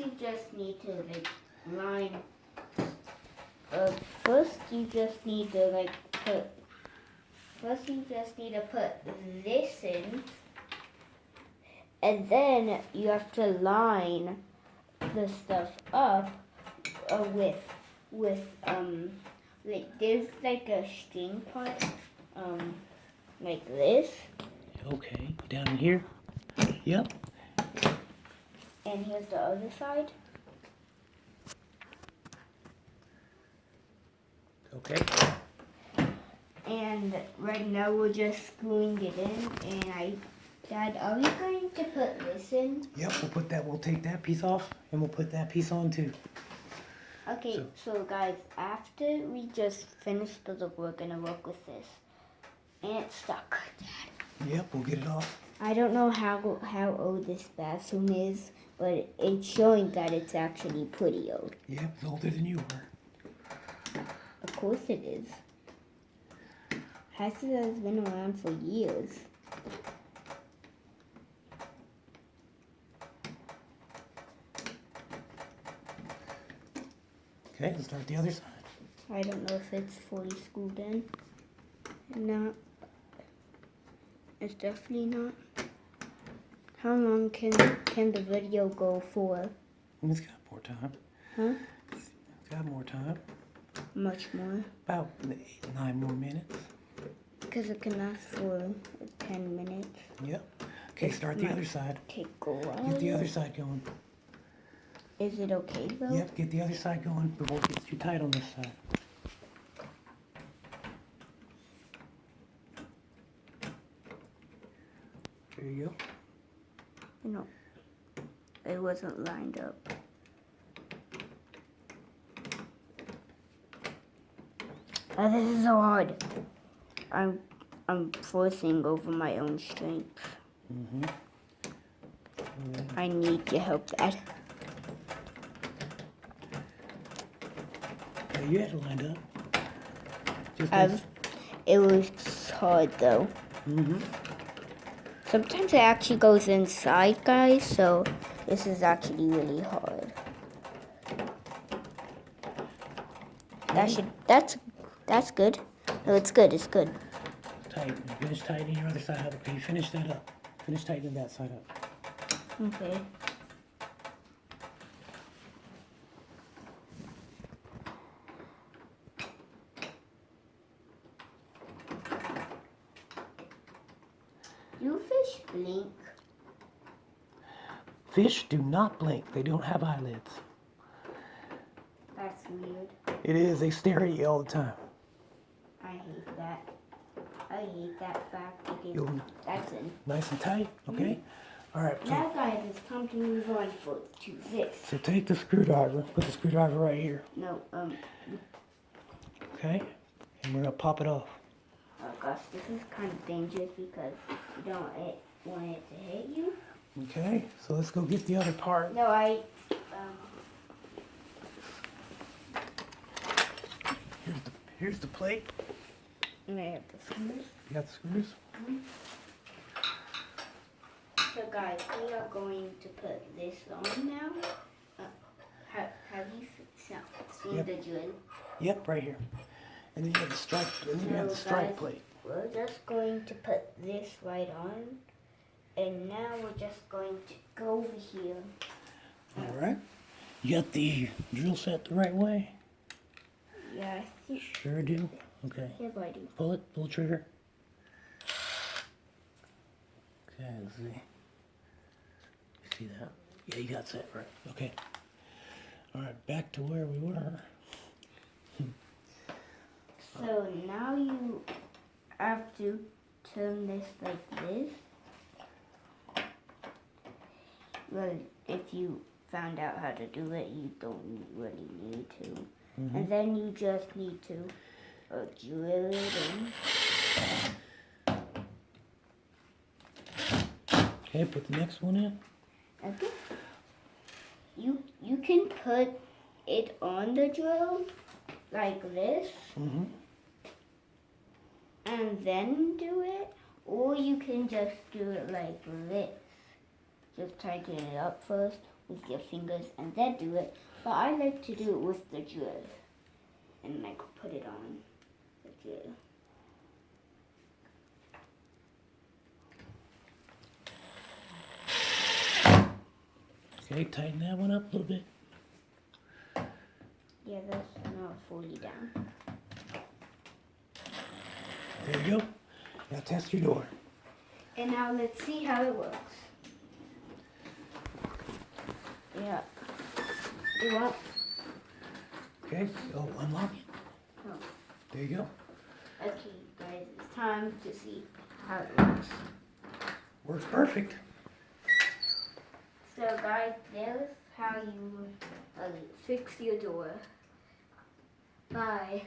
you just need to like line. First you just need to like put. First you just need to put this in, and then you have to line the stuff up with like there's like a string part like this. Okay, down in here. Yep. And here's the other side. Okay. And right now we're just screwing it in. And Dad, are we going to put this in? Yep, we'll take that piece off and we'll put that piece on too. Okay, so guys, after we just finish the look, we're gonna work with this. And it's stuck, Dad. Yep, we'll get it off. I don't know how old this bathroom is, but it's showing that it's actually pretty old. Yep, it's older than you were. Of course it is. Has been around for years. Okay, let's start the other side. I don't know if it's fully screwed in. Not. It's definitely not. How long can the video go for? It's got more time. Huh? It's got more time. Much more. About 9 more minutes. Because it can last for 10 minutes. Yep. Okay, start the other side. Take a while. Get the other side going. Is it okay though? Yep, get the other side going before it gets too tight on this side. There you go. No. It wasn't lined up. Oh, this is so hard. I'm forcing over my own strength. Mm-hmm. I need your help, Dad. Yeah, you had it lined up. Just It was hard though. Mm-hmm. Sometimes it actually goes inside, guys, so this is actually really hard. That's good. No, it's good, it's good. Tight. Finish tightening your other side up. Okay, finish that up. Finish tightening that side up. Okay. Do fish blink? Fish do not blink. They don't have eyelids. That's weird. It is. They stare at you all the time. I hate that. I hate that fact because You'll- that's in. Nice and tight. Okay. All right. So, Now, guys, it's time to move on to this. so take the screwdriver. Put the screwdriver right here. No, Okay. And we're gonna pop it off. oh gosh, this is kind of dangerous because you don't want it to hit you. Okay. So let's go get the other part. No, Here's the plate. I have the screws. You got the screws? So guys, we are going to put this on now. Have you seen Yep. the drill? Yep, right here. And then you have the strike. And then you have the strike guys, plate. We're just going to put this right on. And now we're just going to go over here. All right. You got the drill set the right way? Yeah, I think. Sure do. Okay. Yep, I do. Pull it. Pull the trigger. Okay, let's see. You see that? Yeah, you got set right. Okay. All right, back to where we were. So now you have to turn this like this. Well, if you found out how to do it, you don't really need to. Mm-hmm. And then you just need to drill it in. Okay, put the next one in. Okay. You can put it on the drill like this. Mm-hmm. And then do it, or you can just do it like this. Just tighten it up first. with your fingers and then do it. But I like to do it with the drill and like put it on the drill. Okay, tighten that one up a little bit. Yeah, that's not fully down. There you go. Now test your door. And now let's see how it works. Yeah. It won't. Okay, so unlock it. Oh. There you go. Okay, guys, it's time to see how it works. Works perfect. So, guys, there's how you fix your door by